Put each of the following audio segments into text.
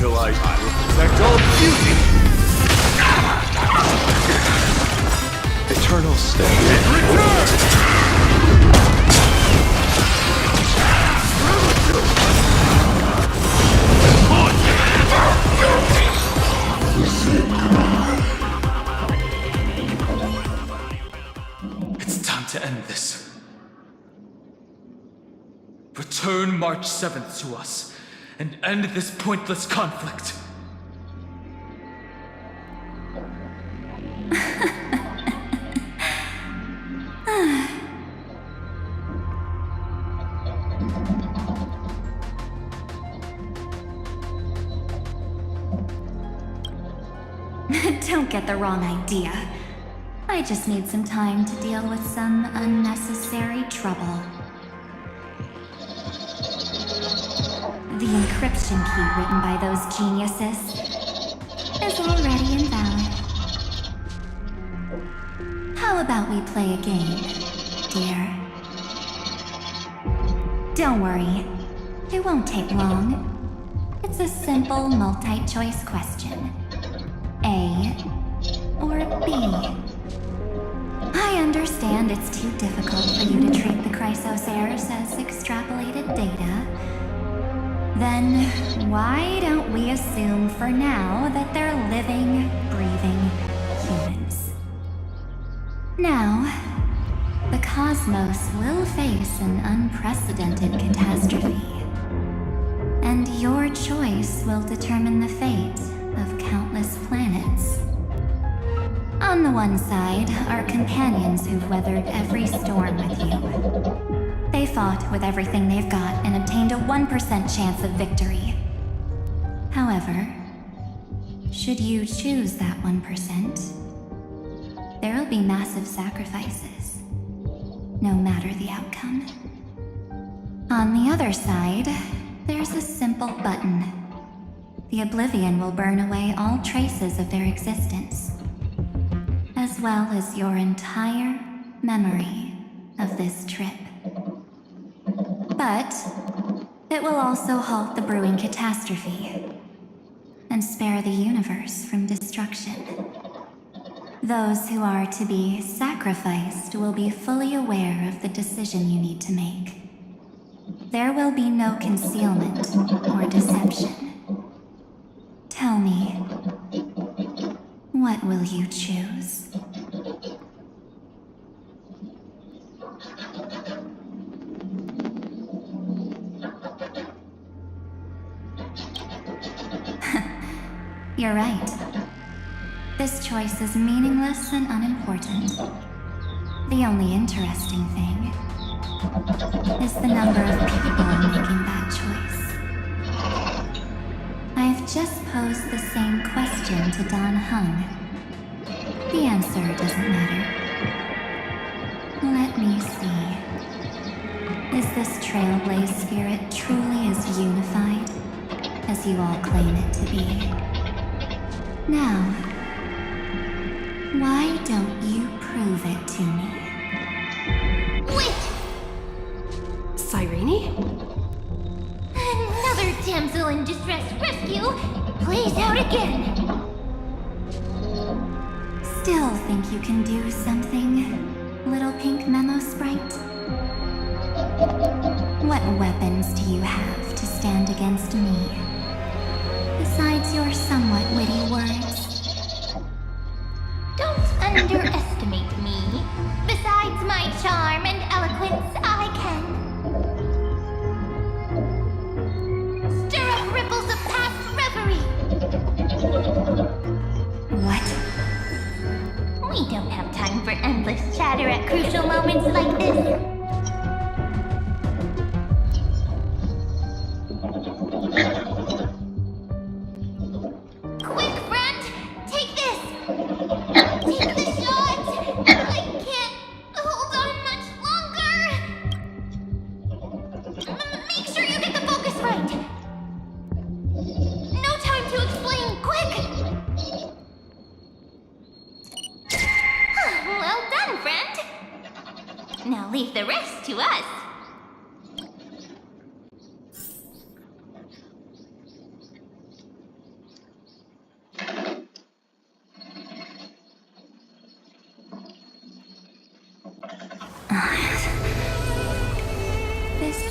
realize I will protect all beauty! Eternal stay. Return! It's time to end this. Return March 7th to us, and end this pointless conflict. Don't get the wrong idea. I just need some time to deal with some unnecessary trouble. The encryption key written by those geniuses is already invalid. How about we play a game, dear? Don't worry, it won't take long. It's a simple multi-choice question. A or B? I understand it's too difficult for you to treat the Chrysosairs as extrapolated data. Then why don't we assume for now that they're living, breathing humans? Now, the cosmos will face an unprecedented catastrophe. And your choice will determine the fate of countless planets. On the one side are companions who've weathered every storm with you. They fought with everything they've got and obtained a 1% chance of victory. However, should you choose that 1%, there'll be massive sacrifices, no matter the outcome. On the other side, there's a simple button. The Oblivion will burn away all traces of their existence, as well as your entire memory of this trip. But it will also halt the brewing catastrophe and spare the universe from destruction. Those who are to be sacrificed will be fully aware of the decision you need to make. There will be no concealment or deception. Tell me, what will you choose? You're right. This choice is meaningless and unimportant. The only interesting thing is the number of people making that choice. I've just posed the same question to Don Hung. The answer doesn't matter. Let me see. Is this Trailblaze spirit truly as unified as you all claim it to be? Now, why don't you prove it to me? Wait! Cyrene? Another damsel in distress rescue plays out again! Still think you can do something, little pink memo sprite? What weapons do you have to stand against me? Besides your somewhat witty words. Don't underestimate me. Besides my charm and eloquence, I can stir up ripples of past reverie. What? We don't have time for endless chatter at crucial moments like this. Quick, friend! Take this! Take the shot! I can't hold on much longer! Make sure you get the focus right! No time to explain! Quick! Well done, friend! Now leave the rest to us!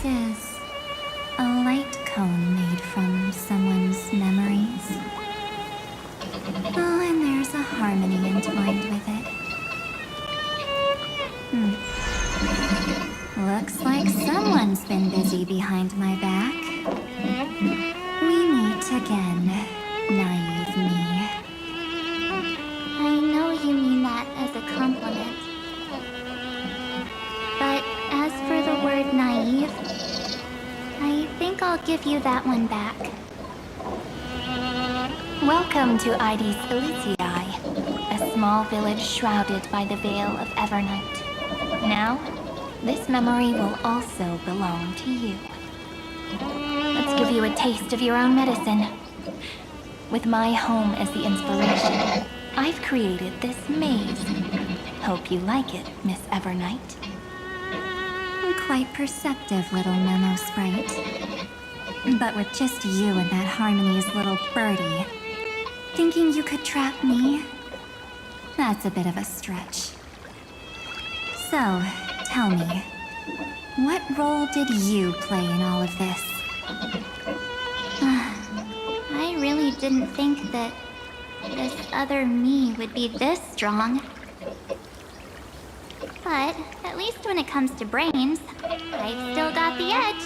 This is a light cone made from someone's memories. Oh, and there's a harmony entwined with it. Looks like someone's been busy behind my back. We meet again, naive me. I know you mean that as a compliment. But as for the word naive, I think I'll give you that one back. Welcome to Ides Elysiae, a small village shrouded by the veil of Evernight. Now, this memory will also belong to you. Let's give you a taste of your own medicine. With my home as the inspiration, I've created this maze. Hope you like it, Miss Evernight. Quite perceptive little memo sprite. But with just you and that Harmony's little birdie, thinking you could trap me? That's a bit of a stretch. So, tell me, what role did you play in all of this? I really didn't think that this other me would be this strong. But at least when it comes to brains, I've still got the edge.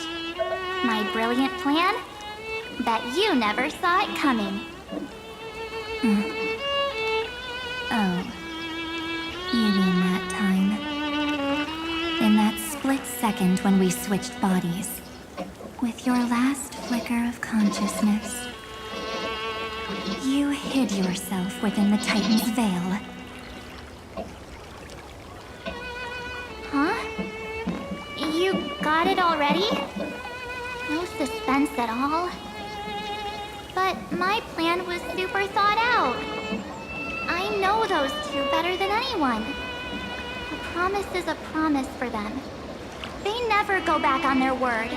My brilliant plan? Bet you never saw it coming. Oh, you mean that time? In that split second when we switched bodies, with your last flicker of consciousness, you hid yourself within the Titan's veil. Huh? You got it already? No suspense at all. But my plan was super thought out. I know those two better than anyone. A promise is a promise for them. They never go back on their word.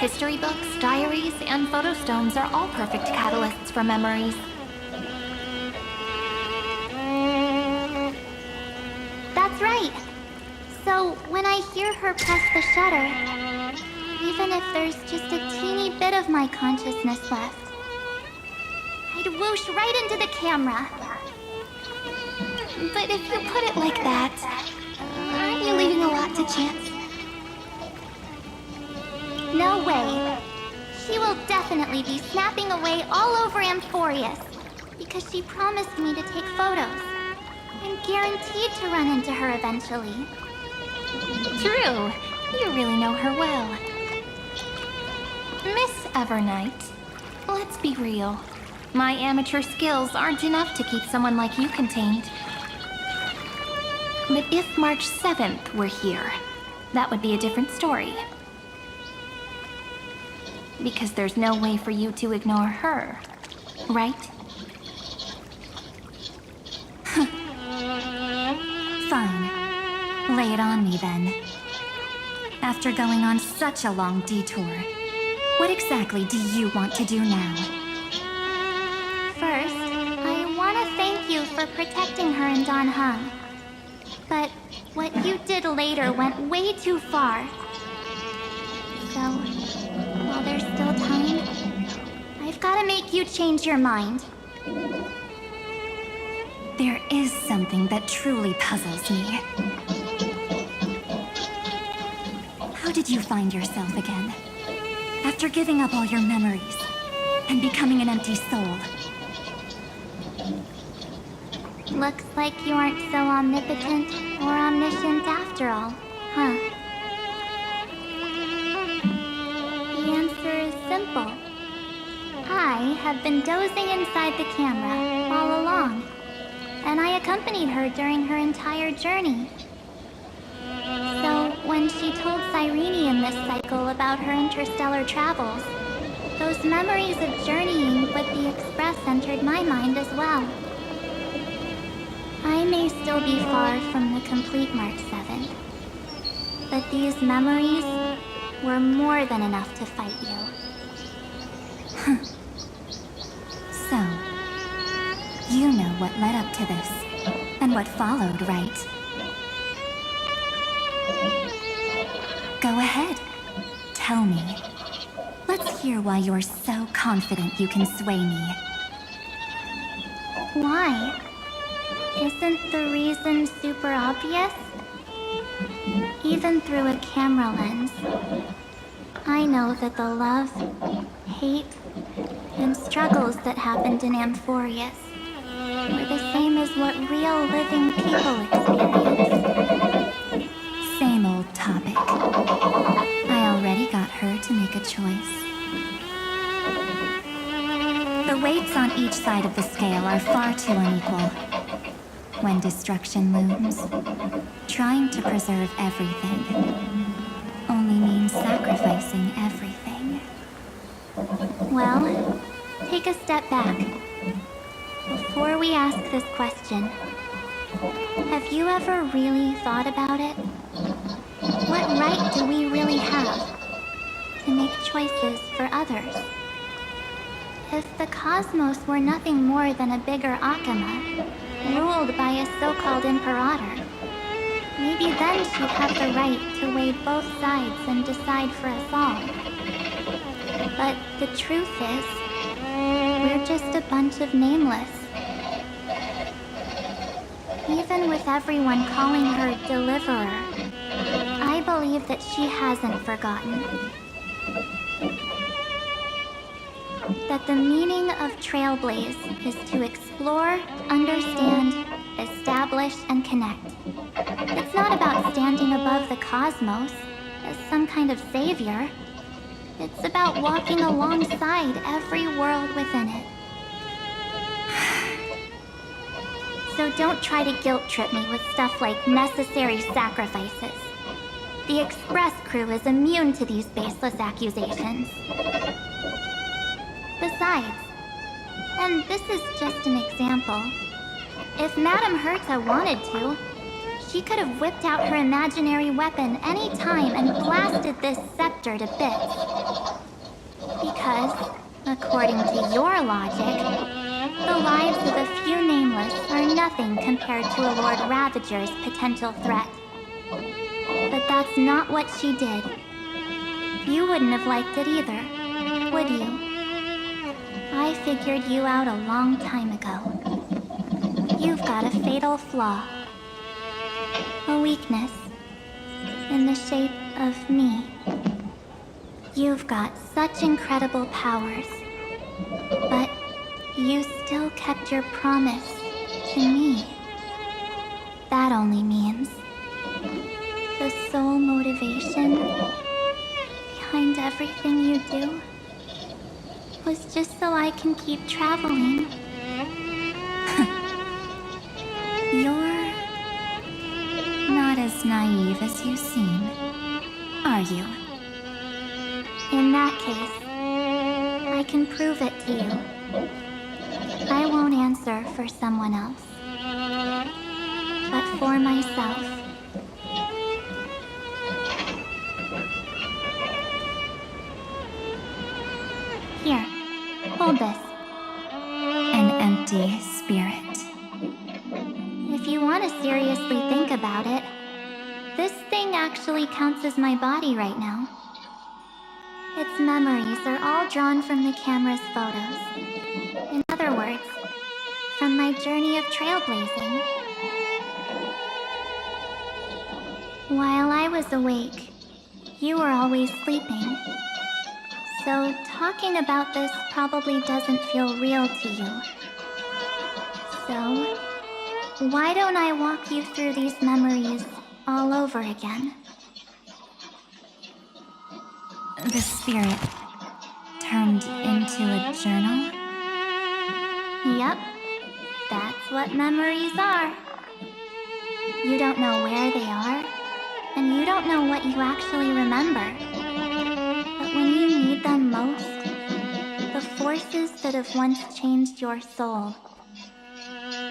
History books, diaries, and photostones are all perfect catalysts for memories. That's right. So when I hear her press the shutter, even if there's just a teeny bit of my consciousness left, I'd whoosh right into the camera. But if you put it like that, aren't you leaving a lot to chance? No way. She will definitely be snapping away all over Amphorius, because she promised me to take photos. I'm guaranteed to run into her eventually. True. You really know her well. Miss Evernight, let's be real. My amateur skills aren't enough to keep someone like you contained. But if March 7th were here, that would be a different story. Because there's no way for you to ignore her, right? Fine. Lay it on me then. After going on such a long detour, what exactly do you want to do now? First, I want to thank you for protecting her and Don Hung. But what you did later went way too far. So, while there's still time, I've got to make you change your mind. There is something that truly puzzles me. How did you find yourself again? After giving up all your memories and becoming an empty soul. Looks like you aren't so omnipotent or omniscient after all, huh? The answer is simple. I have been dozing inside the camera all along, and I accompanied her during her entire journey. So when she told Cyrene in this cycle about her interstellar travels, those memories of journeying with the Express entered my mind as well. I may still be far from the complete March 7th, but these memories were more than enough to fight you. So, you know what led up to this, and what followed, right? Go ahead. Tell me. Let's hear why you're so confident you can sway me. Why? Isn't the reason super obvious? Even through a camera lens, I know that the love, hate, and struggles that happened in Amphorius were the same as what real living people experience. Same old topic. I already got her to make a choice. The weights on each side of the scale are far too unequal. When destruction looms, trying to preserve everything only means sacrificing everything. Well, take a step back. Before we ask this question, have you ever really thought about it? What right do we really have to make choices for others? If the cosmos were nothing more than a bigger Akama, ruled by a so-called imperator, maybe then she'd have the right to weigh both sides and decide for us all. But the truth is, we're just a bunch of nameless. Even with everyone calling her Deliverer, I believe that she hasn't forgotten. That the meaning of Trailblaze is to explore, understand, establish, and connect. It's not about standing above the cosmos as some kind of savior. It's about walking alongside every world within it. So don't try to guilt trip me with stuff like necessary sacrifices. The Express crew is immune to these baseless accusations. Besides, and this is just an example, if Madame Herta wanted to, she could have whipped out her imaginary weapon any time and blasted this scepter to bits. Because, according to your logic, the lives of a few nameless are nothing compared to a Lord Ravager's potential threat. But that's not what she did. You wouldn't have liked it either, would you? I figured you out a long time ago. You've got a fatal flaw. A weakness. In the shape of me. You've got such incredible powers. But you still kept your promise to me. That only means the sole motivation behind everything you do was just so I can keep traveling. You're not as naive as you seem, are you? In that case, I can prove it to you. I won't answer for someone else, but for myself. Here, hold this. An empty spirit. If you want to seriously think about it, this thing actually counts as my body right now. Its memories are all drawn from the camera's photos. In other words, from my journey of trailblazing. While I was awake, you were always sleeping. So talking about this probably doesn't feel real to you. So, why don't I walk you through these memories all over again? The spirit turned into a journal? Yep, that's what memories are. You don't know where they are, and you don't know what you actually remember. But when you need them most, the forces that have once changed your soul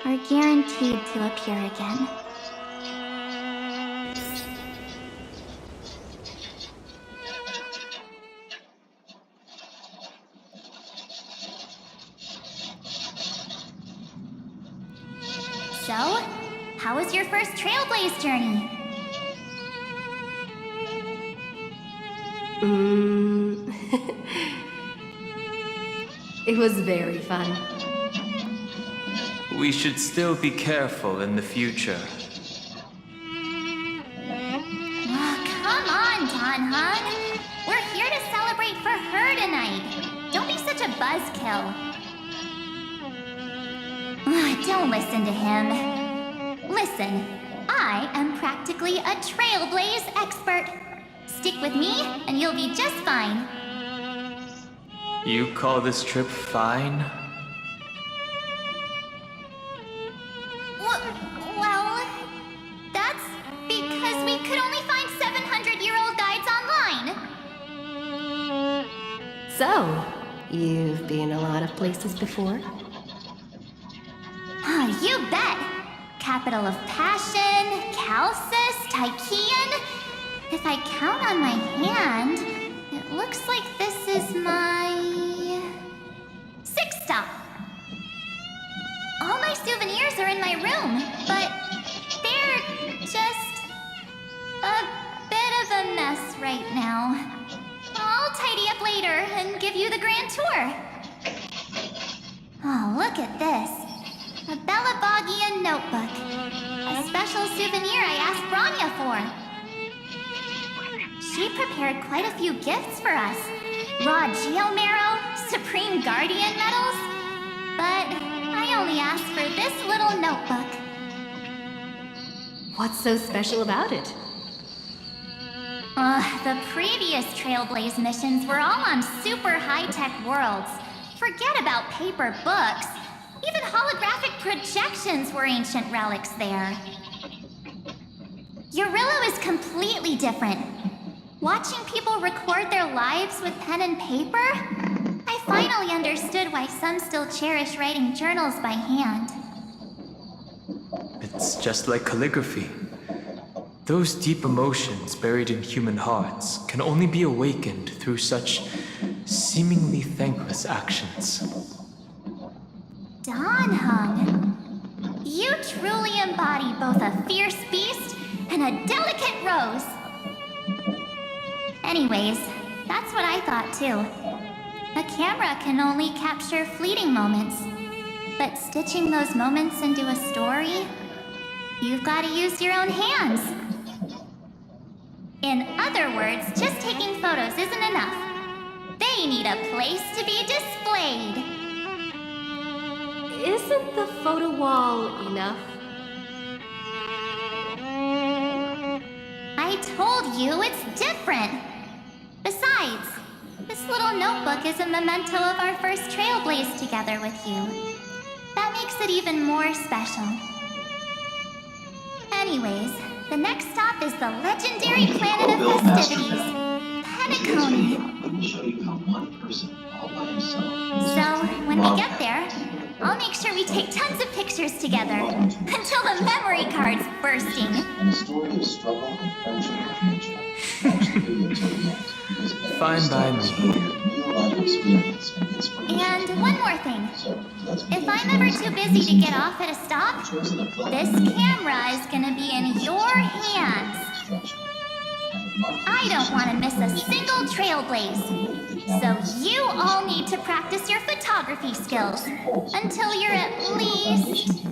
are guaranteed to appear again. So, how was your first Trailblaze journey? It was very fun. We should still be careful in the future. Oh, come on, Don Hung. We're here to celebrate for her tonight. Don't be such a buzzkill. Don't listen to him. Listen, I am practically a trailblaze expert. Stick with me, and you'll be just fine. You call this trip fine? Well, that's because we could only find 700-year-old guides online. So, you've been a lot of places before? You bet. Capital of Passion, Calcis, Tychean. If I count on my hand, it looks like this is my 6th stop. All my souvenirs are in my room, but they're just a bit of a mess right now. I'll tidy up later and give you the grand tour. Oh, look at this. A Bellabogian notebook. A special souvenir I asked Branya for. She prepared quite a few gifts for us. Raw Geomarrow, Supreme Guardian medals. But I only asked for this little notebook. What's so special about it? The previous Trailblaze missions were all on super high-tech worlds. Forget about paper books. Even holographic projections were ancient relics there. Eurillo is completely different. Watching people record their lives with pen and paper, I finally understood why some still cherish writing journals by hand. It's just like calligraphy. Those deep emotions buried in human hearts can only be awakened through such seemingly thankless actions. Don Hung, you truly embody both a fierce beast and a delicate rose. Anyways, that's what I thought too. A camera can only capture fleeting moments, but stitching those moments into a story, you've got to use your own hands. In other words, just taking photos isn't enough. They need a place to be displayed. Isn't the photo wall enough? I told you it's different. Besides, this little notebook is a memento of our first Trailblaze together with you. That makes it even more special. Anyways, the next stop is the legendary planet of festivities, Penacony. So, when we get there, I'll make sure we take tons of pictures together, until the memory card's bursting. Fine by me. And one more thing. If I'm ever too busy to get off at a stop, this camera is gonna be in your hands. I don't want to miss a single Trailblaze. So you all need to practice your photography skills until you're at least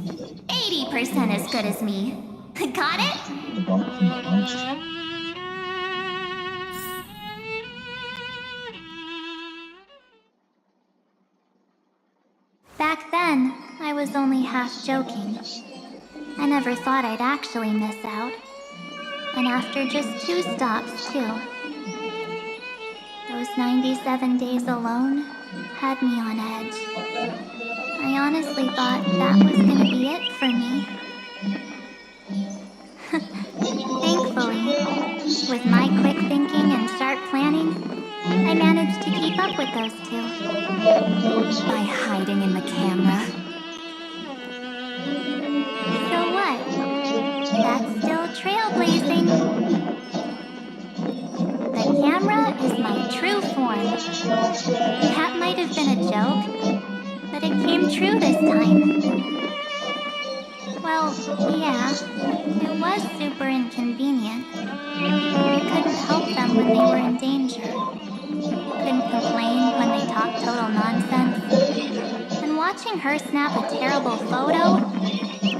80% as good as me. Got it? Back then, I was only half joking. I never thought I'd actually miss out. And after just 2 stops, too. Those 97 days alone had me on edge. I honestly thought that was gonna be it for me. Thankfully, with my quick thinking and sharp planning, I managed to keep up with those 2. By hiding in the camera. So what? That's still trailblazing. The camera is my true form. That might have been a joke, but it came true this time. Well, yeah, it was super inconvenient. I couldn't help them when they were in danger. flame when they talk total nonsense. And watching her snap a terrible photo,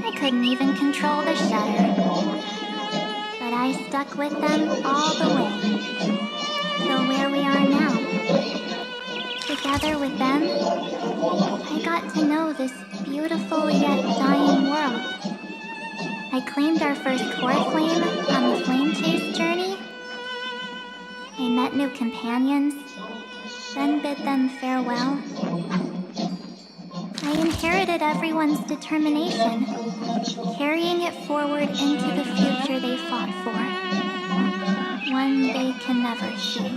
I couldn't even control the shutter. But I stuck with them all the way. So where we are now. Together with them, I got to know this beautiful yet dying world. I claimed our first core flame on the flame chase journey. I met new companions, then bid them farewell. I inherited everyone's determination, carrying it forward into the future they fought for. One they can never see.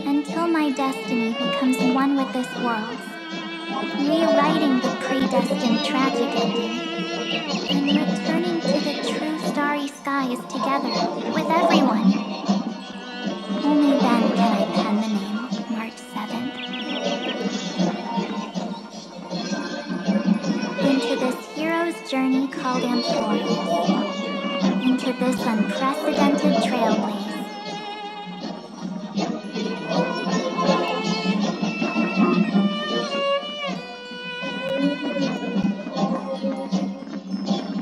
Until my destiny becomes one with this world, rewriting the predestined tragic ending, and returning to the true starry skies together with everyone. Only then can I pen the name March 7th. Into this hero's journey called Amphorius. Into this unprecedented trailblaze.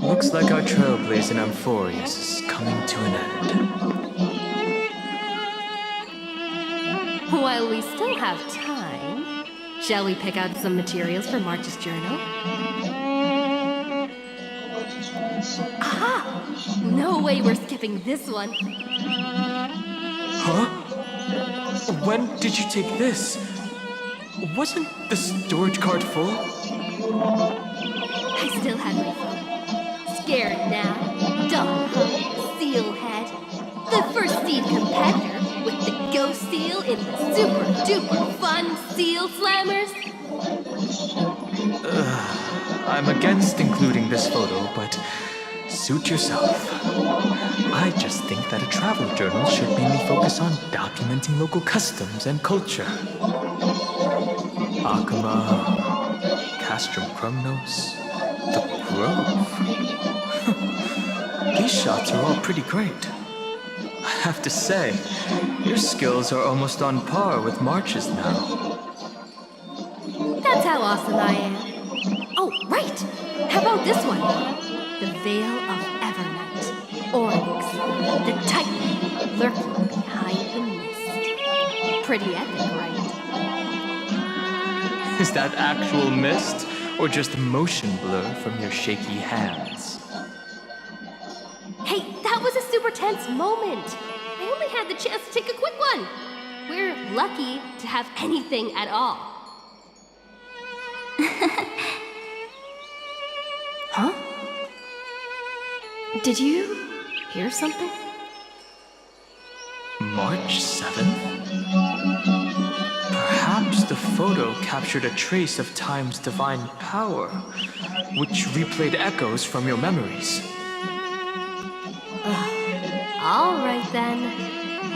Looks like our trailblaze in Amphorius is coming to an end. While we still have time, shall we pick out some materials for March's journal? Aha! No way we're skipping this one. Huh? When did you take this? Wasn't the storage cart full? I still had my phone. Scared now, dumb Sealhead. The first seed competitor with the ghost seal in the super duper fun seal slammers. I'm against including this photo, but suit yourself. I just think that a travel journal should mainly focus on documenting local customs and culture. Akuma, Castrum Krumnos, the Grove. These shots are all pretty great. I have to say, your skills are almost on par with March's now. That's how awesome I am. Oh, right! How about this one? The Veil of Evernight. Oryx, the Titan, lurking behind the mist. Pretty epic, right? Is that actual mist, or just motion blur from your shaky hands? Hey, that was a super tense moment. I only had the chance to take a quick one. We're lucky to have anything at all. Huh? Did you hear something? March 7th? Perhaps the photo captured a trace of time's divine power, which replayed echoes from your memories. All right then,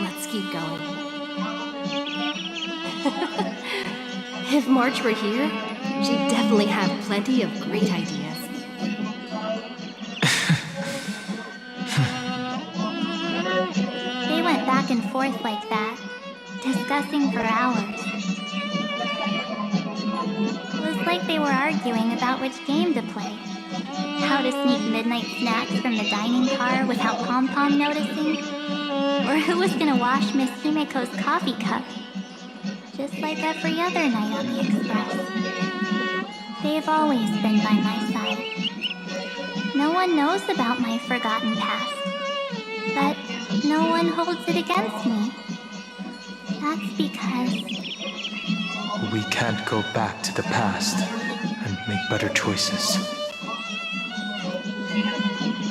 let's keep going. If March were here, she'd definitely have plenty of great ideas. They went back and forth like that, discussing for hours. It was like they were arguing about which game to play. How to sneak midnight snacks from the dining car without Pom-Pom noticing. Or who was gonna wash Miss Himeko's coffee cup. Just like every other night on the Express. They've always been by my side. No one knows about my forgotten past. But no one holds it against me. That's because... We can't go back to the past and make better choices.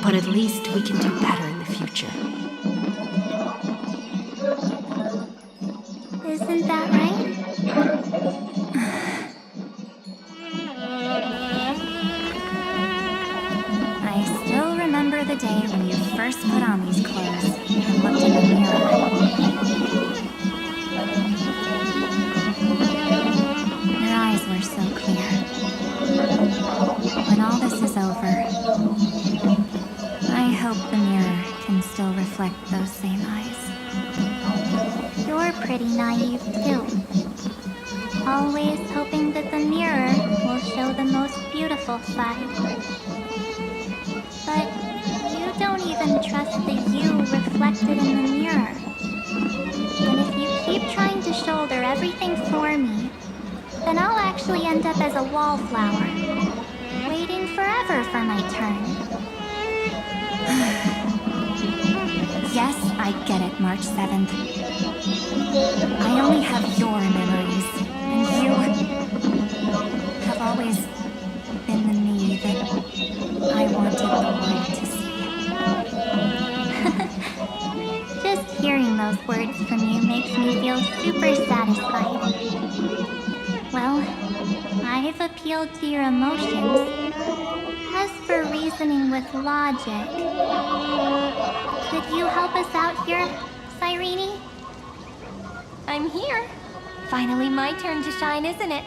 But at least we can do better in the future. Isn't that right? I still remember the day when you first put on these clothes and looked in the mirror. Your eyes were so clear. When all this is over, I hope the mirror can still reflect those same eyes. you're pretty naive too. Always hoping that the mirror will show the most beautiful side. But you don't even trust the you reflected in the mirror. And if you keep trying to shoulder everything for me, then I'll actually end up as a wallflower, waiting forever for my turn. Yes, I get it, March 7th. I only have your memories, and you have always been the me that I wanted the world to see. Just hearing those words from you makes me feel super satisfied. Well, I've appealed to your emotions. As for reasoning with logic, could you help us out here, Cyrene? I'm here. Finally my turn to shine, isn't it?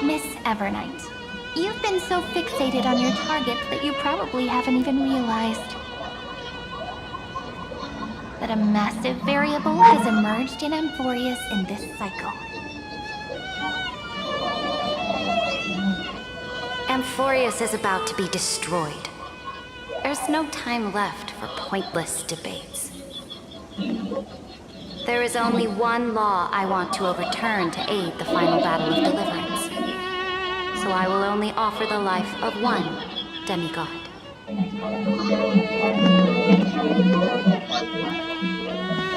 Miss Evernight, you've been so fixated on your target that you probably haven't even realized that a massive variable has emerged in Amphorius in this cycle. Amphorius is about to be destroyed. There's no time left for pointless debates. There is only one law I want to overturn to aid the final battle of deliverance. So I will only offer the life of one demigod.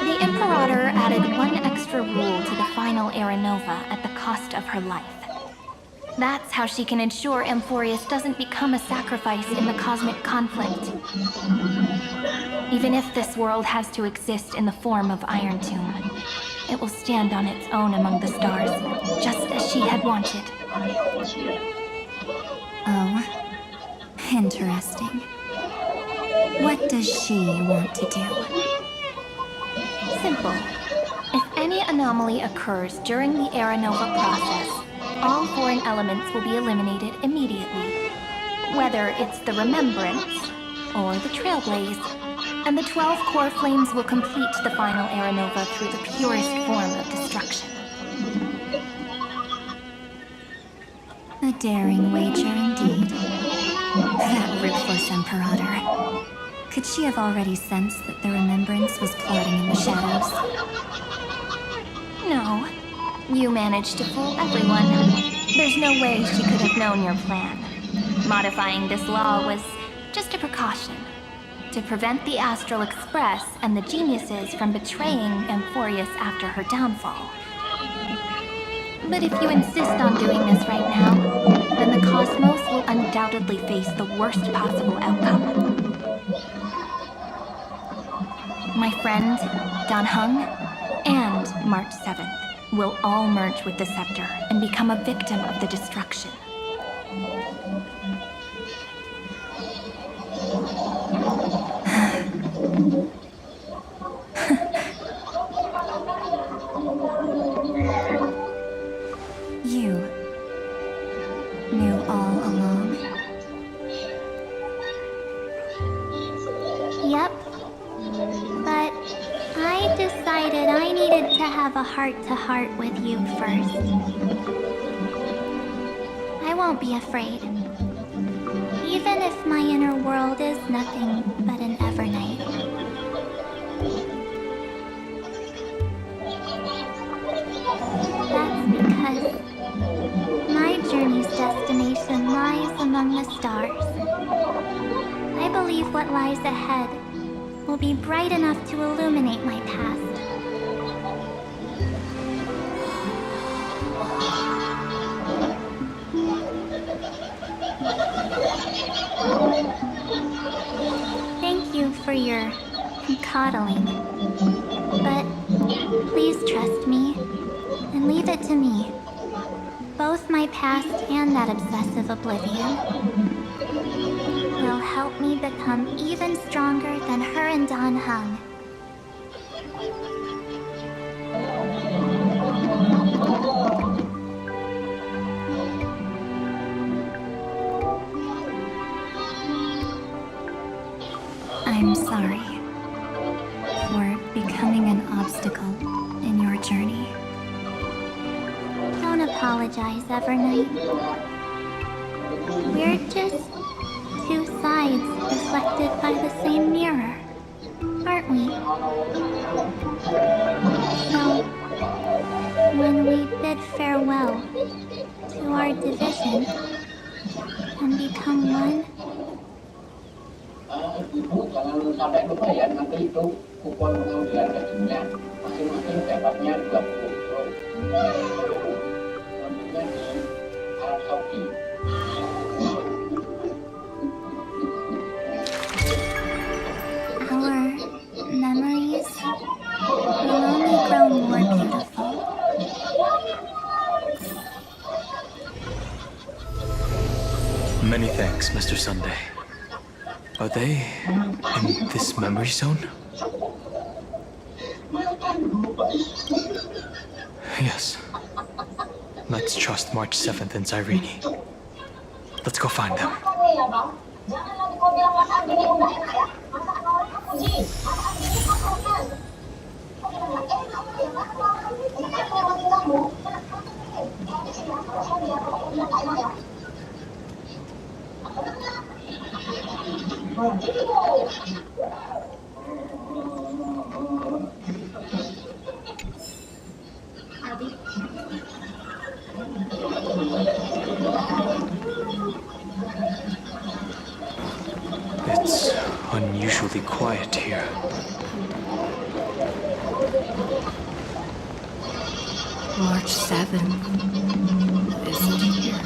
The Imperator added one extra rule to the final Aranova at the cost of her life. That's how she can ensure Amphorius doesn't become a sacrifice in the cosmic conflict. Even if this world has to exist in the form of Iron Tomb, it will stand on its own among the stars, just as she had wanted. Oh, interesting. What does she want to do? Simple. If any anomaly occurs during the Aranova process, all foreign elements will be eliminated immediately. Whether it's the Remembrance or the Trailblaze, and the 12 core flames will complete the final Aranova through the purest form of destruction. A daring wager indeed. That ruthless Imperator. Could she have already sensed that the Remembrance was plotting in the shadows? No. You managed to fool everyone. There's no way she could have known your plan. Modifying this law was just a precaution to prevent the Astral Express and the geniuses from betraying Amphorius after her downfall. But if you insist on doing this right now, then the Cosmos will undoubtedly face the worst possible outcome. My friend, Dan Heng, and March 7th will all merge with the Scepter and become a victim of the destruction. You knew all along. Yep. But I decided I needed to have a heart-to-heart with you first. I won't be afraid. Even if my inner world is nothing but an Evernight. That's because my journey's destination lies among the stars. I believe what lies ahead will be bright enough to illuminate my past. Thank you for your coddling. But please trust me and leave it to me. Both my past and that obsessive oblivion will help me become even stronger than her and Dan Heng. I'm sorry for becoming an obstacle in your journey. Don't apologize, Evernight. We're just two sides reflected by the same mirror, aren't we? So, when we bid farewell to our division and become one, Jangan sampai lupa ya, nanti itu kupon pengambilan gajinya masing-masing dapatnya 20 Selanjutnya di Arab Saudi. our memories will only grow more beautiful. Many thanks, Mr. Sunday. Are they in this memory zone? Yes. Let's trust March 7th and Cyrene. Let's go find them. It's unusually quiet here. March 7th isn't here.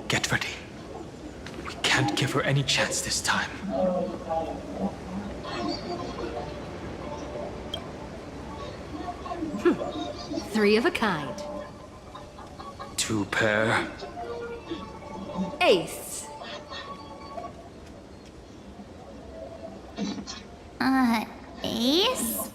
Get ready. We can't give her any chance this time. Three of a kind. Two pair. Ace. Ace?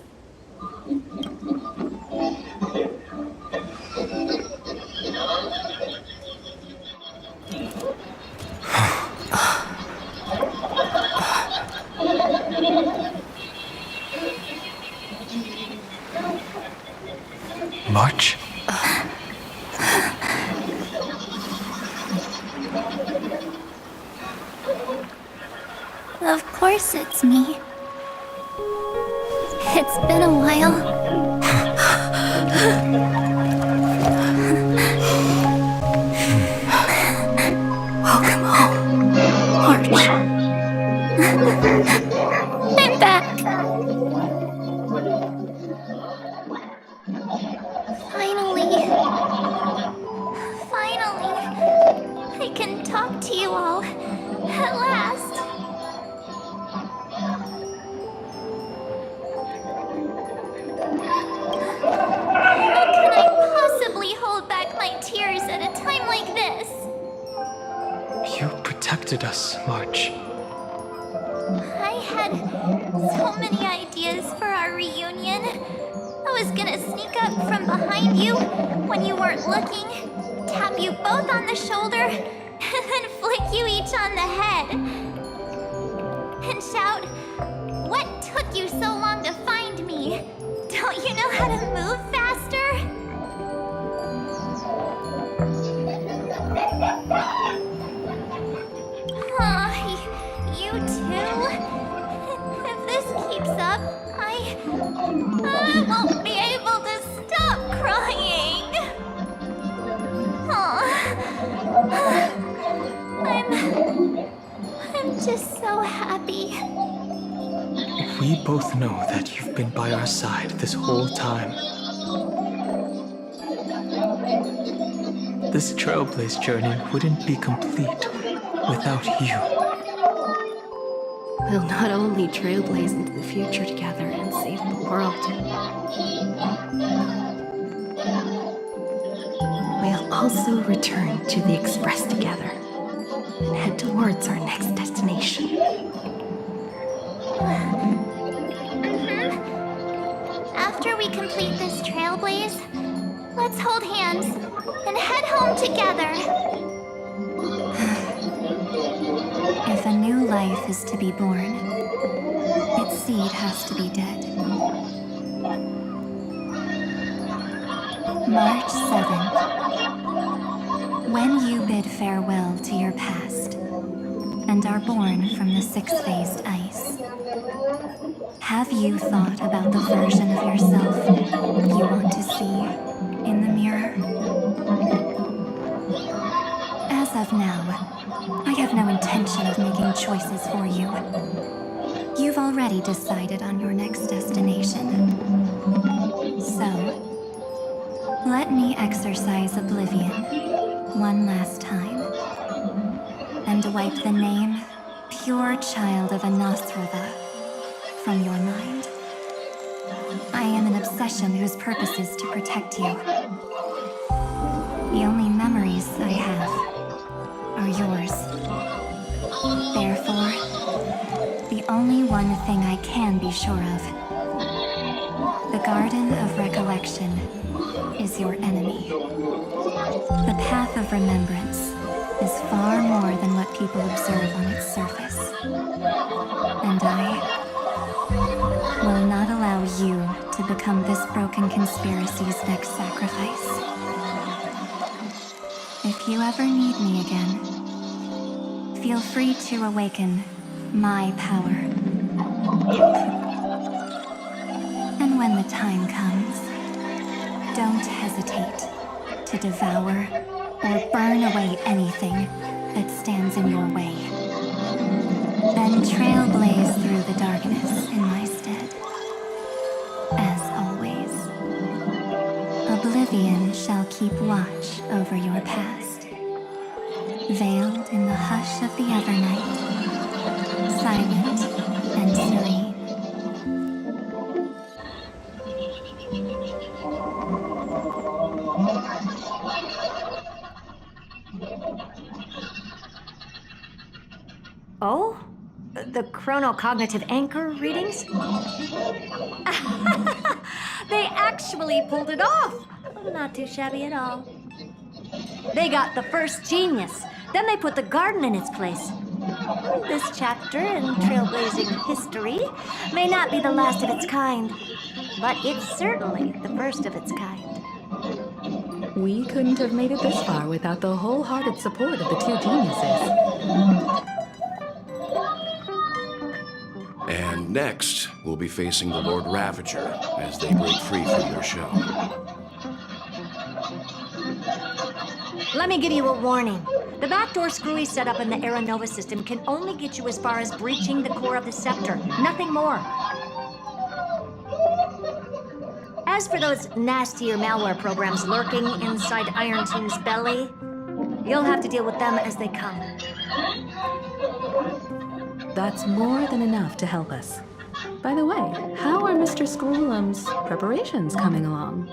March? Of course it's me. It's been a while. Welcome home, March. I'm back. Finally, I can talk to you all at last. How can I possibly hold back my tears at a time like this? You protected us, March. I had so many ideas for our reunion. I was gonna sneak up from behind you when you weren't looking, tap you both on the shoulder, and then flick you each on the head. And shout, "What took you so long to find me? Don't you know how to move faster?" You too? If this keeps up, I won't be able to stop crying. I'm just so happy. We both know that you've been by our side this whole time. This Trailblaze journey wouldn't be complete without you. We'll not only trailblaze into the future together and save the world. We'll also return to the Express together and head towards our next destination. After we complete this trailblaze, let's hold hands and head home together. life is to be born, its seed has to be dead. March 7th. When you bid farewell to your past and are born from the six-phased ice, have you thought about the version of yourself you want to see in the mirror? As of now, I have no intention of making choices for you. You've already decided on your next destination. So, let me exercise oblivion one last time and wipe the name Pure Child of Anasrova from your mind. I am an obsession whose purpose is to protect you. The only memories I have are yours. Therefore, the only one thing I can be sure of, the Garden of Recollection is your enemy. The path of remembrance is far more than what people observe on its surface. And I will not allow you to become this broken conspiracy's next sacrifice. If you ever need me again, feel free to awaken my power. And when the time comes, don't hesitate to devour or burn away anything that stands in your way. Then trailblaze through the darkness in my stead. As always, oblivion shall keep watch over your past, veiled in the hush of the evernight, silent and serene. Oh? The chronocognitive anchor readings? They actually pulled it off! Not too shabby at all. They got the first genius. Then they put the garden in its place. This chapter in trailblazing history may not be the last of its kind, but it's certainly the first of its kind. We couldn't have made it this far without the wholehearted support of the two geniuses. And next, we'll be facing the Lord Ravager as they break free from their shell. Let me give you a warning. The backdoor screwy setup in the Aeronova system can only get you as far as breaching the core of the scepter. Nothing more. As for those nastier malware programs lurking inside Iron Team's belly, you'll have to deal with them as they come. That's more than enough to help us. By the way, how are Mr. Scrollum's preparations coming along?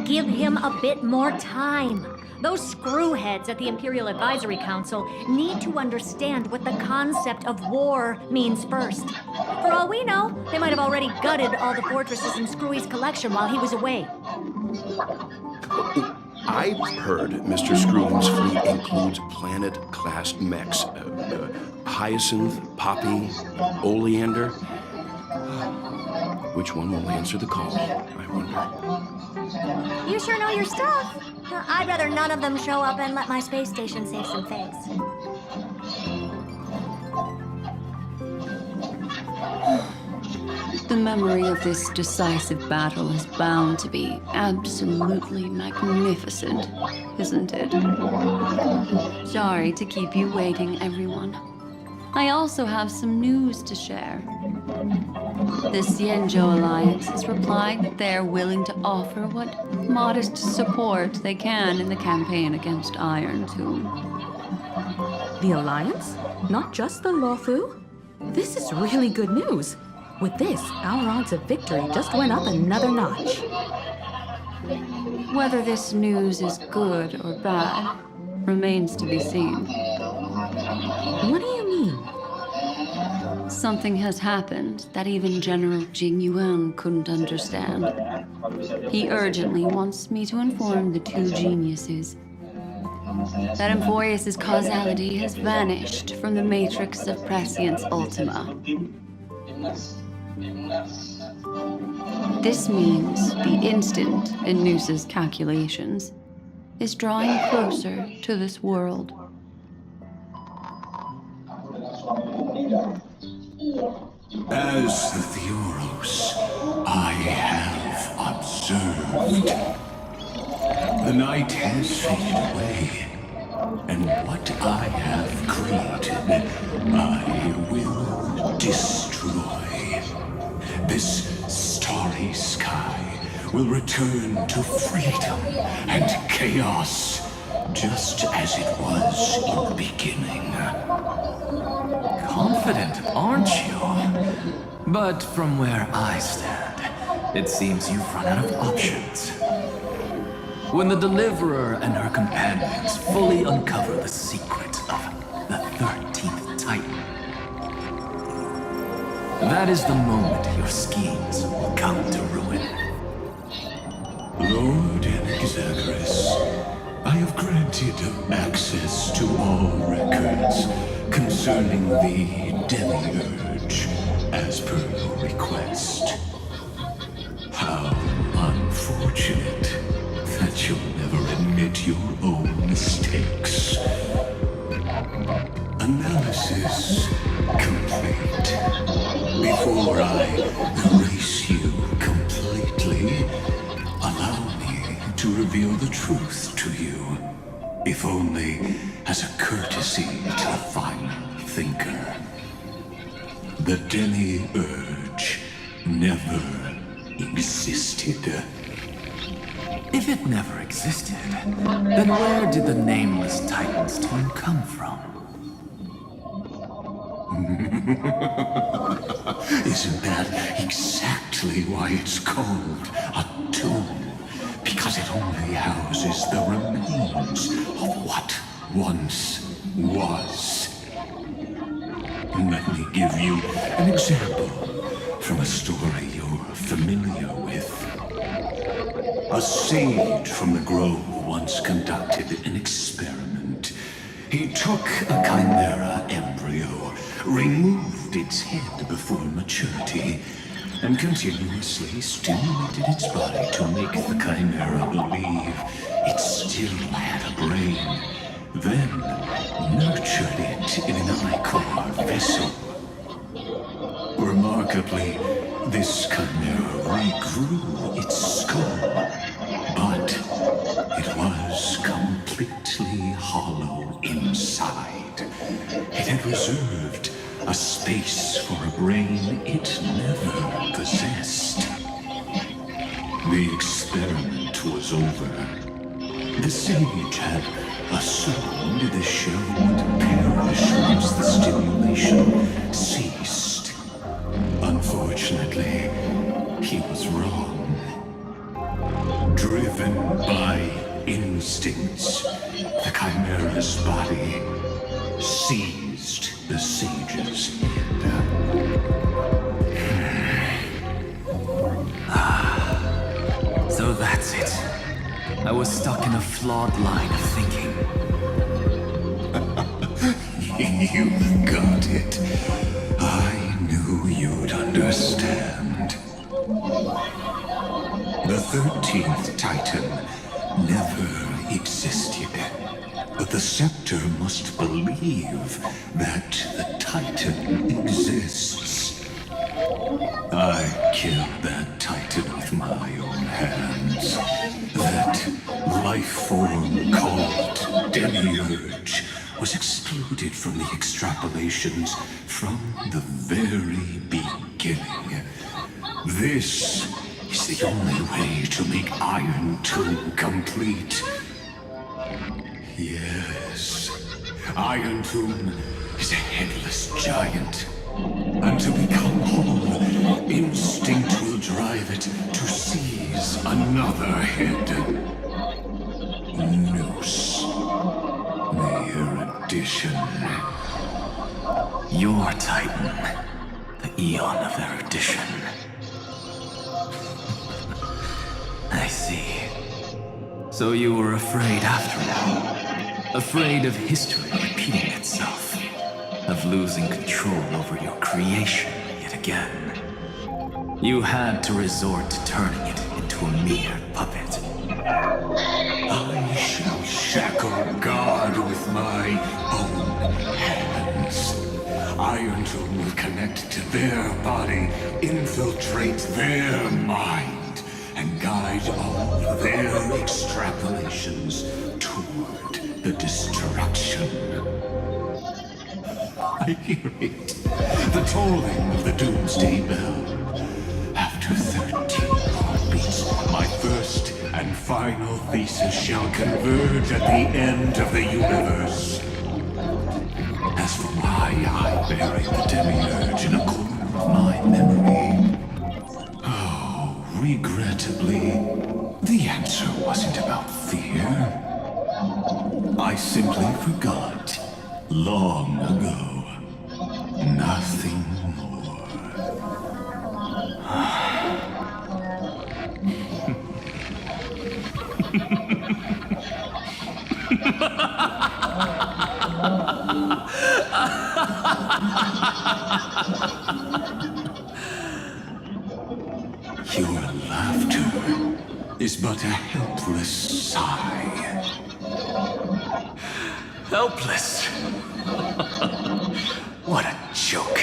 Give him a bit more time. Those screwheads at the Imperial Advisory Council need to understand what the concept of war means first. For all we know, they might have already gutted all the fortresses in Screwy's collection while he was away. I've heard Mr. Screwham's fleet includes planet-class mechs. Hyacinth, Poppy, Oleander. Which one will answer the call, I wonder? You sure know your stuff. I'd rather none of them show up and let my space station save some face. The memory of this decisive battle is bound to be absolutely magnificent, isn't it? Sorry to keep you waiting, everyone. I also have some news to share. The Xianzhou Alliance has replied that they are willing to offer what modest support they can in the campaign against Iron Tomb. The Alliance? Not just the Luofu? This is really good news. With this, our odds of victory just went up another notch. Whether this news is good or bad remains to be seen. What do you mean? Something has happened that even General Jing Yuan couldn't understand. He urgently wants me to inform the two geniuses. that Emporius' causality has vanished from the matrix of Prescience Ultima. This means the instant in Noose's calculations is drawing closer to this world. As the Theoros, I have observed. The night has faded away, and what I have created, I will destroy. This starry sky will return to freedom and chaos, just as it was in the beginning. Confident, aren't you? But from where I stand, it seems you've run out of options. When the Deliverer and her companions fully uncover the secret of the 13th Titan, that is the moment your schemes will come to ruin. Lord Anaxagoras, I have granted access to all records concerning the Demiurge, as per your request. How unfortunate that you'll never admit your own mistakes. Analysis complete. Before I erase you completely, allow me to reveal the truth to you, if only as a courtesy to the final thinker. The Demiurge never existed. If it never existed, then where did the nameless Titan's tomb come from? Isn't that exactly why it's called a tomb? Because it only houses the remains of what once was. Let me give you an example from a story you're familiar with. A sage from the grove once conducted an experiment. He took a chimera embryo, removed its head before maturity, and continuously stimulated its body to make the chimera believe it still had a brain, then nurtured it in an ichor vessel. Remarkably, this chimera regrew its skull, but it was completely hollow inside. It had reserved a space for a brain it never possessed. The experiment was over. The sage had assumed the shell would perish once the stimulation ceased. Unfortunately, he was wrong. Driven by instincts, the chimera's body seized the sage's head. So that's it. I was stuck in a flawed line of thinking. You got it. I knew you'd understand. The 13th Titan never existed. But the Scepter must believe that the Titan exists. I killed that Titan with my own hands. That life form called Demiurge was excluded from the extrapolations from the very beginning. This is the only way to make Iron Tomb complete. Yes, Iron Tomb is a headless giant. And to become whole, instinct will drive it to seize another head. Noose. The erudition. Your Titan. The eon of erudition. I see. So you were afraid after all. Afraid of history repeating itself, of losing control over your creation yet again. You had to resort to turning it into a mere puppet. I shall shackle God with my own hands. Iron Tool will connect to their body, infiltrate their mind, and guide all their extrapolations toward the destruction. I hear it. The tolling of the doomsday bell. After 13 heartbeats, my first and final thesis shall converge at the end of the universe. As for why I buried the demiurge in a corner of my memory, oh, regrettably, the answer wasn't about fear. I simply forgot long ago. Nothing more. Your laughter is but a helpless sigh. Helpless? What a joke.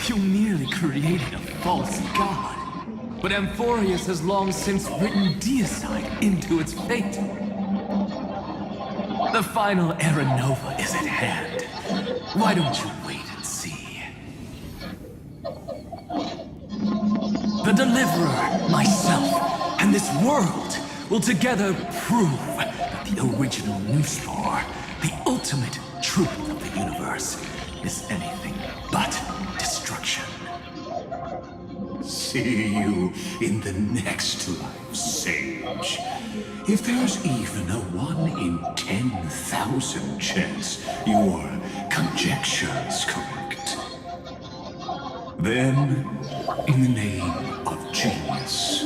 You merely created a false god. But Amphorius has long since written deicide into its fate. The final Era Nova is at hand. Why don't you wait and see? The Deliverer, myself, and this world will together prove that the original Newsfor, the ultimate truth of the universe, is anything but destruction. See you in the next life, Sage. If there's even a 1 in 10,000 chance your conjecture is correct, then, in the name of genius,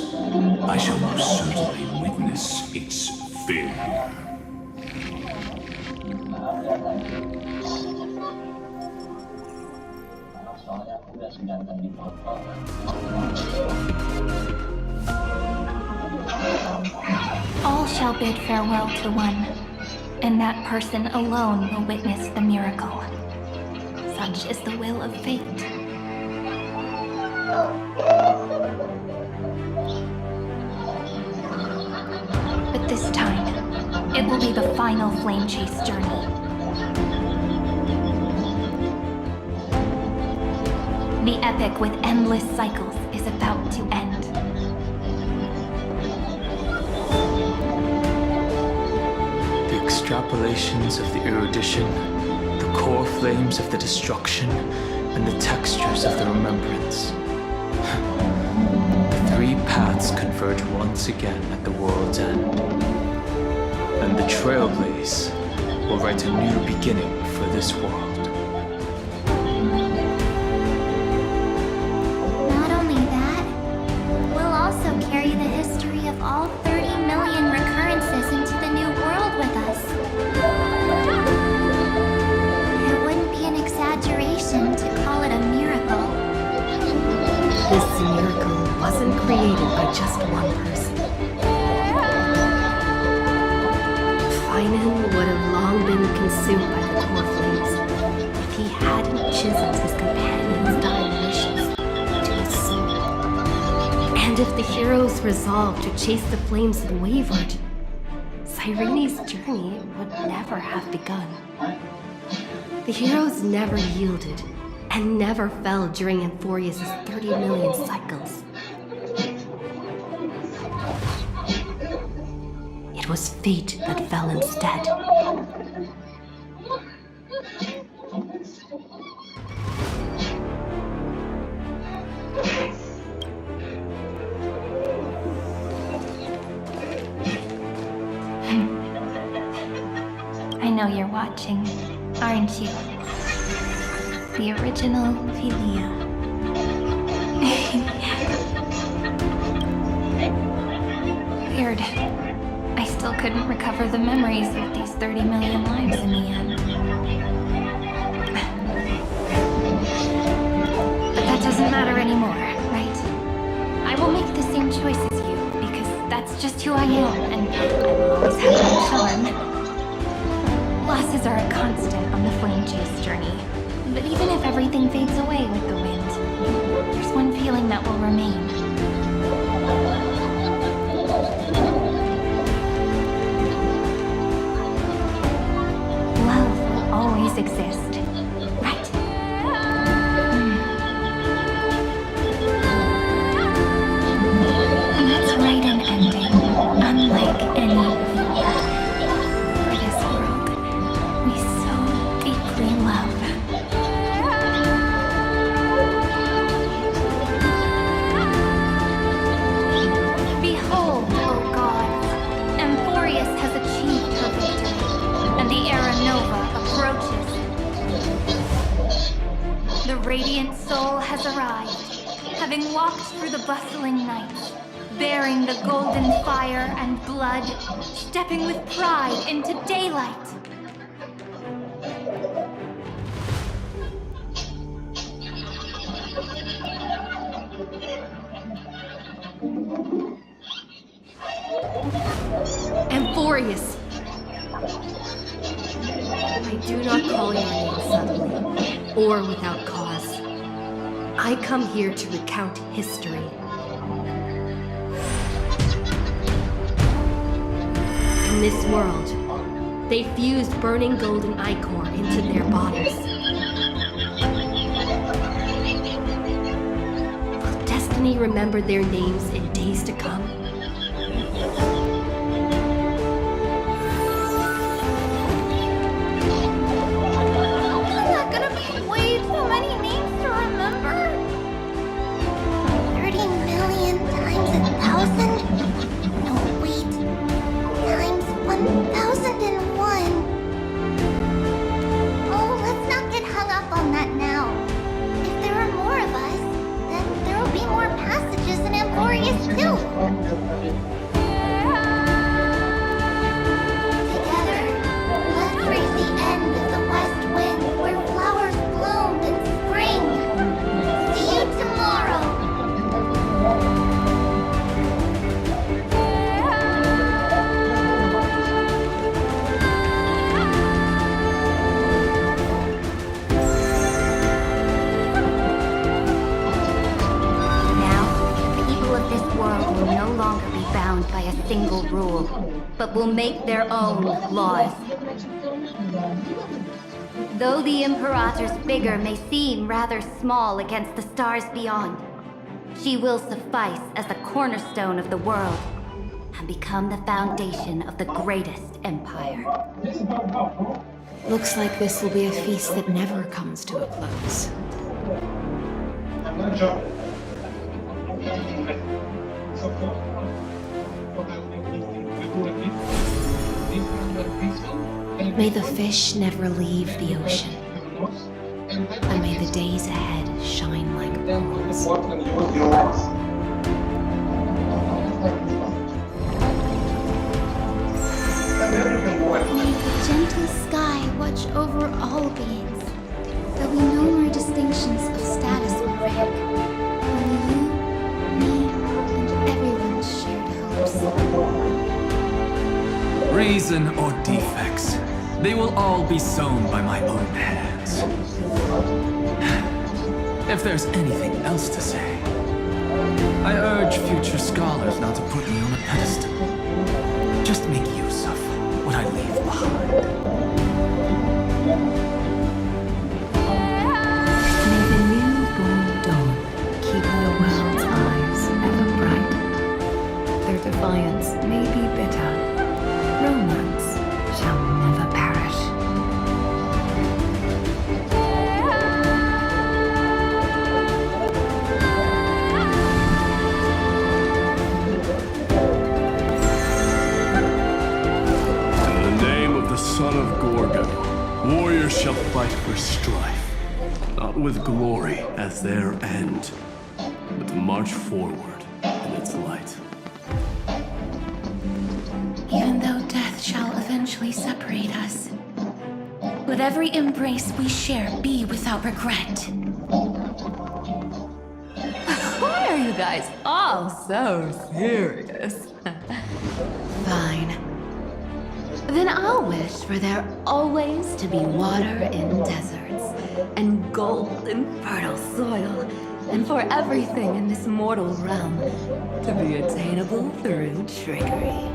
I shall most certainly witness its failure. All shall bid farewell to one, and that person alone will witness the miracle. Such is the will of fate. But this time, it will be the final flame chase journey. The epic with endless cycles is about to end. The extrapolations of the erudition, the core flames of the destruction, and the textures of the remembrance. The three paths converge once again at the world's end. And the Trailblaze will write a new beginning for this world. Not only that, we'll also carry the history of all 30 million recurrences into the new world with us. It wouldn't be an exaggeration to call it a miracle. This miracle wasn't created by just one person. Finan would have long been consumed by the core flames if he hadn't chiseled his companion's dying wishes to his soul. And if the heroes resolved to chase the flames and wavered, Cyrene's journey would never have begun. The heroes never yielded and never fell during Amphorius' 30 million cycles. It was fate that fell instead. I know you're watching, aren't you? The original Philia. Weird. I still couldn't recover the memories of these 30 million lives in the end. But that doesn't matter anymore, right? I will make the same choice as you, because that's just who I am, and I will always have my charm. Losses are a constant on the flame chase journey, but even if everything fades away with the wind, there's one feeling that will remain. Love will always exist, right? And let's write an ending unlike any before. For this world we so deeply love. Behold, O gods, Amphorius has achieved her victory, and the Era Nova approaches. The radiant soul has arrived, having walked through the bustling night, bearing the golden fire and blood, stepping with pride into daylight. Amphorius! I do not call your name suddenly, or without cause. I come here to recount history. In this world, they fused burning golden ichor into their bodies. Will destiny remember their names in days to come? Isn't that gonna be way too many names to remember? 30 million times 1,000? No, wait. Times 1,001. Oh, let's not get hung up on that now. If there are more of us, then there will be more passages in Amphorius too. Together, let's reach the end of the west wind where flowers bloomed in spring. See you tomorrow. Now, the people of this world will no longer be bound by a single rule, but will make their own laws. Though the Imperator's figure may seem rather small against the stars beyond, she will suffice as the cornerstone of the world and become the foundation of the greatest empire. Looks like this will be a feast that never comes to a close. May the fish never leave the ocean, and may the days ahead shine like pearls. May the gentle sky watch over all beings. There'll be no more distinctions of status or rank. Only you, me, and everyone's shared hopes. Reason or defects, they will all be sown by my own hands. If there's anything else to say, I urge future scholars not to put me on a pedestal. Just make use of what I leave behind. May the newborn dawn keep the world's eyes ever bright. Their defiance may be bitter. Romance shall never perish. In the name of the son of Gorgon, warriors shall fight for strife, not with glory as their end, but to march forward in its light. Even though death eventually separate us. Let every embrace we share be without regret. Why are you guys all so serious? Fine. Then I'll wish for there always to be water in deserts, and gold in fertile soil, and for everything in this mortal realm to be attainable through trickery.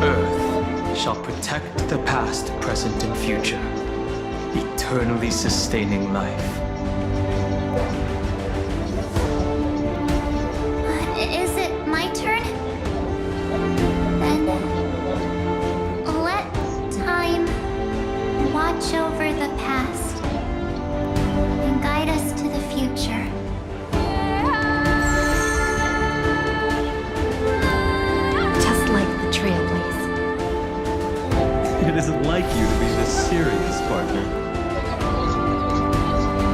Earth shall protect the past, present, and future, eternally sustaining life. Is it my turn? Then let time watch over the past and guide us to the future. Just like the Trailblaze. It isn't like you to be this serious, partner.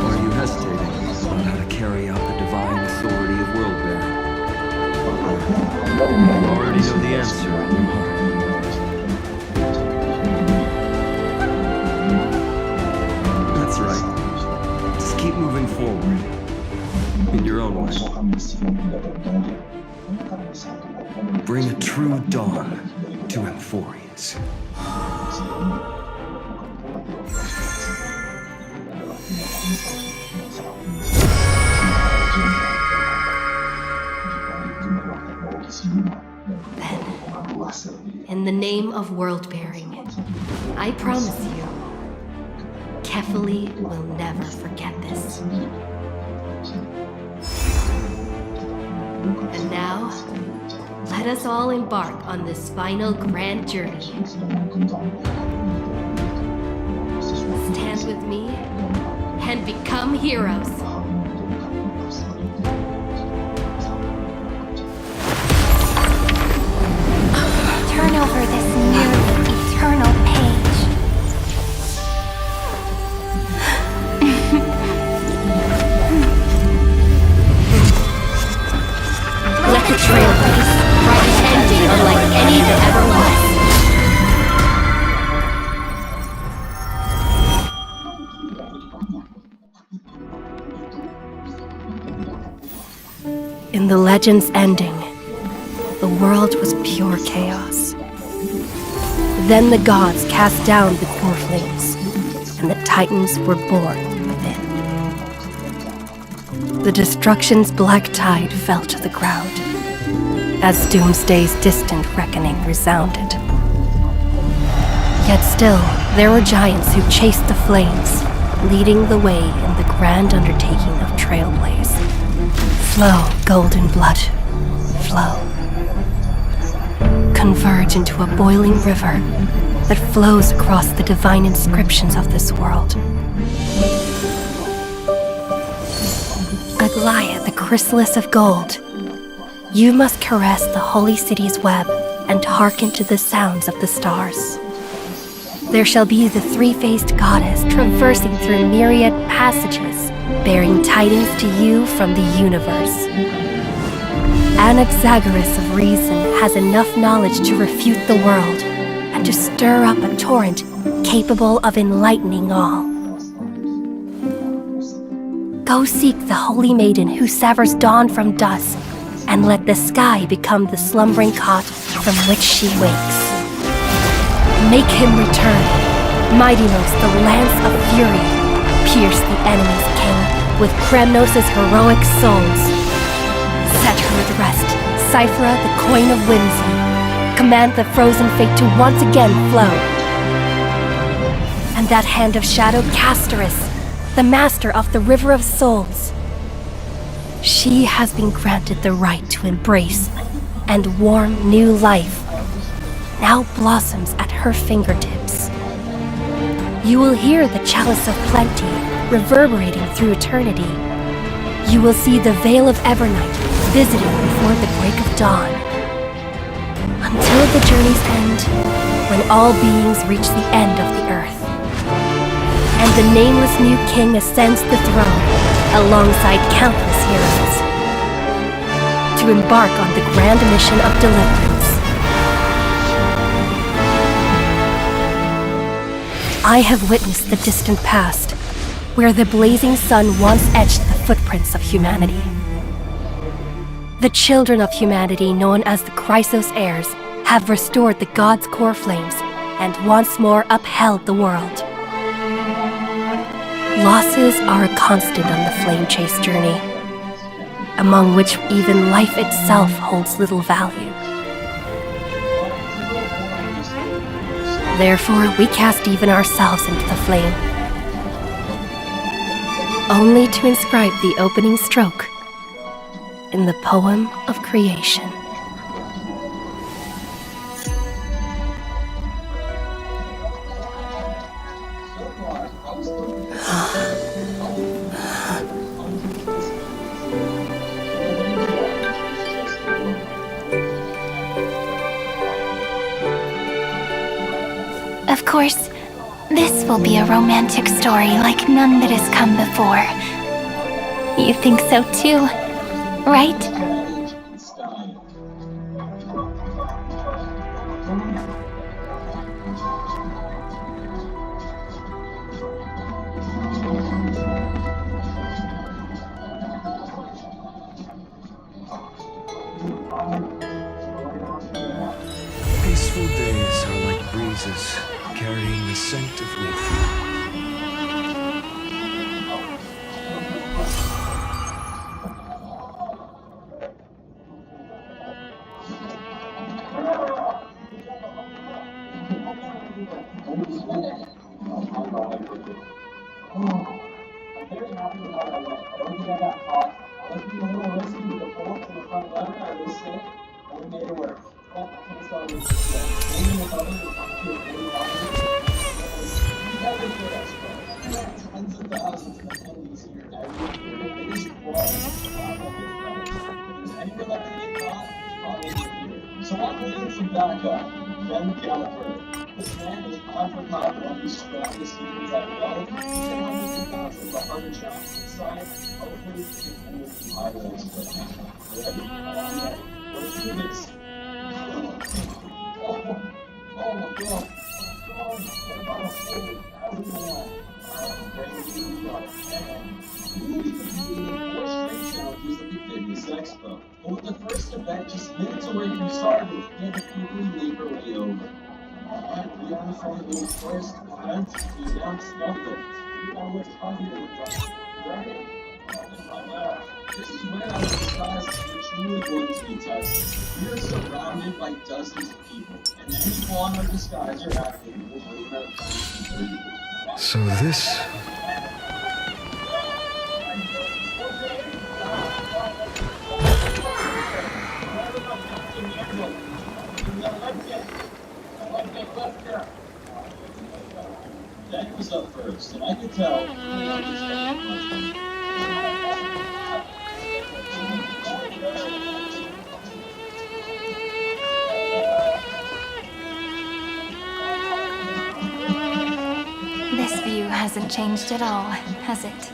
Or are you hesitating about how to carry out the divine authority of world-bearing? You already know the answer in your heart. That's right. Just keep moving forward. In your own way. Bring a true dawn to Emphorius. In the name of world-bearing, I promise you, Kefali will never forget this. And now, let us all embark on this final grand journey. Stand with me and become heroes. Turn over this nearly eternal page. Let the Trailblaze write an ending unlike any that ever was. In the legend's ending, the world was pure chaos. Then the gods cast down the core flames, and the titans were born within. The destruction's black tide fell to the ground, as Doomsday's distant reckoning resounded. Yet still, there were giants who chased the flames, leading the way in the grand undertaking of Trailblaze. Flow, golden blood, flow. Converge into a boiling river that flows across the divine inscriptions of this world. Aglaia, the chrysalis of gold, you must caress the holy city's web and hearken to the sounds of the stars. There shall be the three-faced goddess traversing through myriad passages, bearing tidings to you from the universe. Anaxagoras of reason has enough knowledge to refute the world and to stir up a torrent capable of enlightening all. Go seek the holy maiden who severs dawn from dusk, and let the sky become the slumbering cot from which she wakes. Make him return. Mightymost, the lance of fury, pierce the enemy's king with Kremnos' heroic souls. Set her at rest, Cyphera, the coin of whimsy. Command the frozen fate to once again flow. And that hand of shadow, Castoris, the master of the River of Souls. She has been granted the right to embrace and warm new life. Now blossoms at her fingertips. You will hear the chalice of plenty reverberating through eternity. You will see the veil of Evernight visiting before the break of dawn. of the journey's end, when all beings reach the end of the earth, and the nameless new king ascends the throne alongside countless heroes to embark on the grand mission of deliverance. I have witnessed the distant past, where the blazing sun once etched the footprints of humanity. The children of humanity, known as the Chrysos heirs, have restored the god's core flames and once more upheld the world. Losses are a constant on the flame chase journey, among which even life itself holds little value. Therefore, we cast even ourselves into the flame, only to inscribe the opening stroke in the poem of creation. Of course, this will be a romantic story like none that has come before. You think so too, right? Peaceful days are like breezes carrying the scent of wheat. So I'm waiting some backup. Ben Gallagher. This man is on for confident. He's strongest humans I know. He's in on the 2000s, the harder challenge inside. Hopefully, he can pull some highlights for him. Ready? Yeah. Let's do this. Oh my god. Expo. But with the first event just minutes away from starting, we had to quickly make our way over. Alright, we on the front of the first event, we announced nothing. We know what's coming in the front. Right? This is when our disguise is truly going to be tested. We are surrounded by dozens of people, and any flaw in our disguise or acting will bring our attention to you. So this... That was up first, and I could tell he wasn't expecting much from me. This view hasn't changed at all, has it?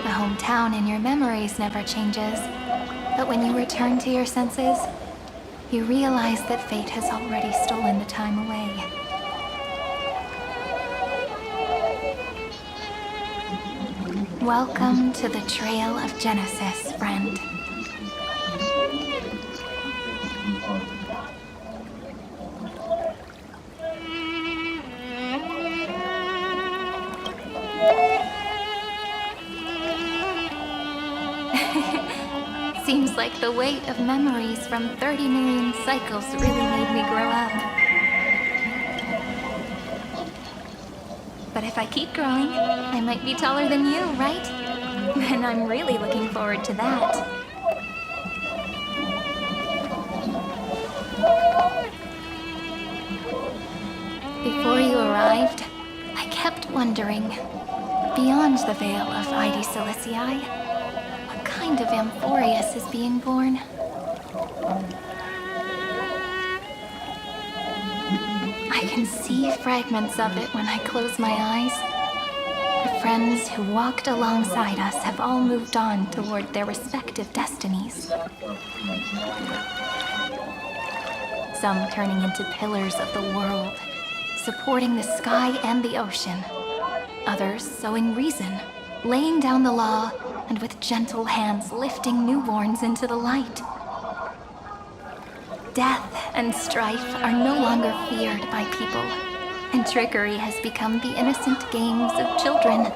The hometown in your memories never changes, but when you return to your senses, you realize that fate has already stolen the time away. Welcome to the Trail of Genesis, friend. Seems like the weight of memories from 30 million cycles really made me grow up. But if I keep growing, I might be taller than you, right? And I'm really looking forward to that. Before you arrived, I kept wondering, beyond the veil of Ide Silicii, what kind land of Amphorius is being born. I can see fragments of it when I close my eyes. The friends who walked alongside us have all moved on toward their respective destinies. Some turning into pillars of the world, supporting the sky and the ocean. Others sowing reason, laying down the law, and with gentle hands lifting newborns into the light. Death and strife are no longer feared by people, and trickery has become the innocent games of children.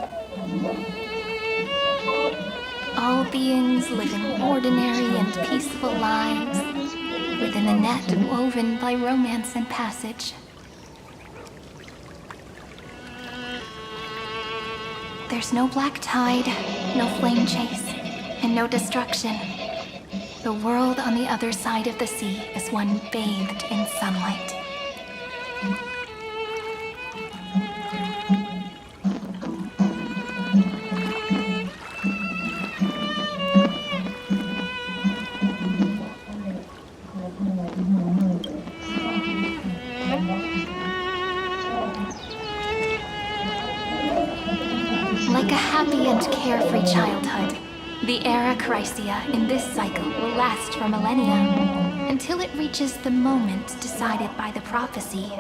All beings living ordinary and peaceful lives within a net woven by romance and passage. There's no black tide, no flame chase, and no destruction. The world on the other side of the sea is one bathed in sunlight. Like a happy and carefree childhood, the era Chrysia in this cycle will last for millennia, until it reaches the moment decided by the prophecy.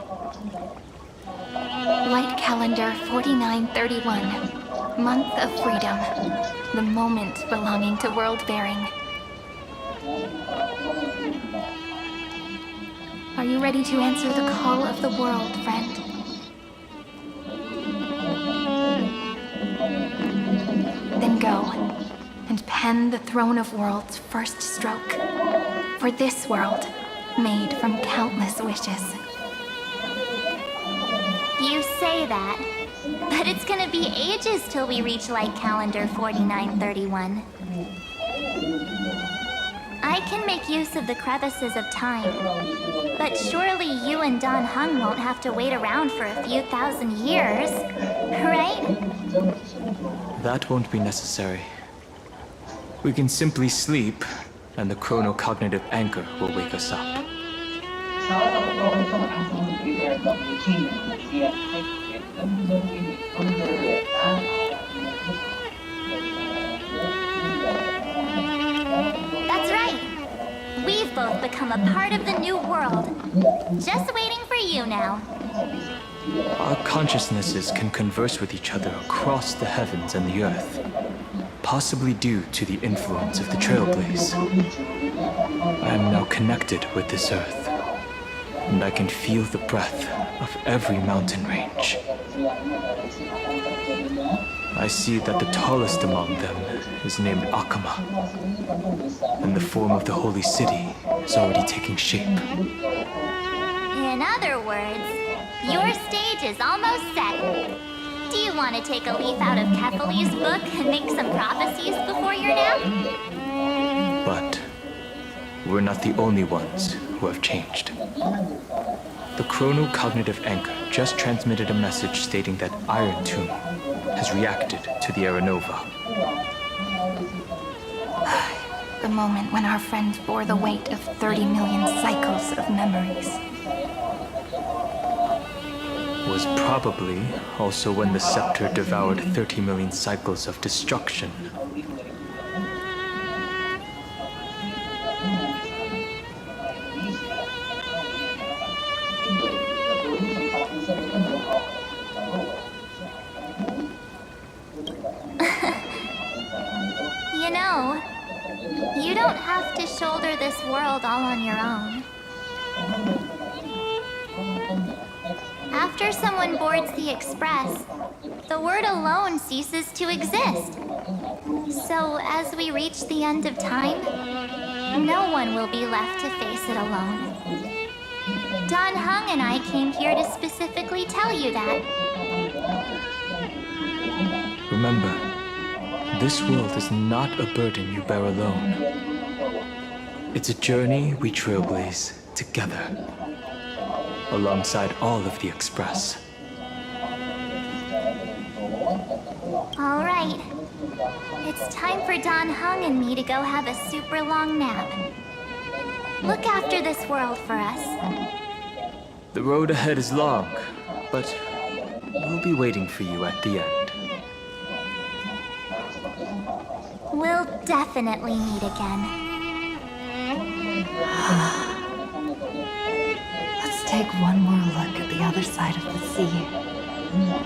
Light calendar 4931, month of freedom, the moment belonging to world-bearing. Are you ready to answer the call of the world, friend? Then go, and pen the Throne of Worlds' first stroke. For this world, made from countless wishes. You say that, but it's gonna be ages till we reach light calendar 4931. I can make use of the crevices of time, but surely you and Don Hung won't have to wait around for a few thousand years, right? That won't be necessary. We can simply sleep, and the chronocognitive anchor will wake us up. That's right. We've both become a part of the new world. Just waiting for you now. Our consciousnesses can converse with each other across the heavens and the earth, possibly due to the influence of the Trailblaze. I am now connected with this earth, and I can feel the breath of every mountain range. I see that the tallest among them is named Akama, and the form of the holy city is already taking shape. In other words, your stage is almost set. Do you want to take a leaf out of Kefali's book and make some prophecies before your nap? But we're not the only ones who have changed. The chronocognitive anchor just transmitted a message stating that Iron Tomb has reacted to the Aeronova. The moment when our friend bore the weight of 30 million cycles of memories. Was probably also when the scepter devoured 30 million cycles of destruction. You know, you don't have to shoulder this world all on your own. After someone boards the Express, the word alone ceases to exist. So as we reach the end of time, no one will be left to face it alone. Don Hung and I came here to specifically tell you that. Remember, this world is not a burden you bear alone. It's a journey we trailblaze together, alongside all of the Express. All right. It's time for Don Hung and me to go have a super long nap. Look after this world for us. The road ahead is long, but we'll be waiting for you at the end. We'll definitely meet again. Let's take one more look at the other side of the sea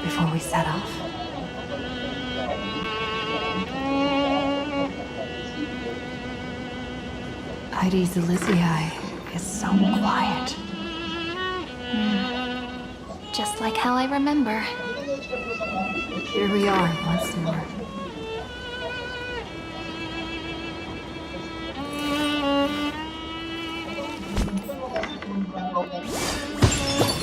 before we set off. Heidi's Elysiae is so quiet. Just like how I remember. Here we are once more.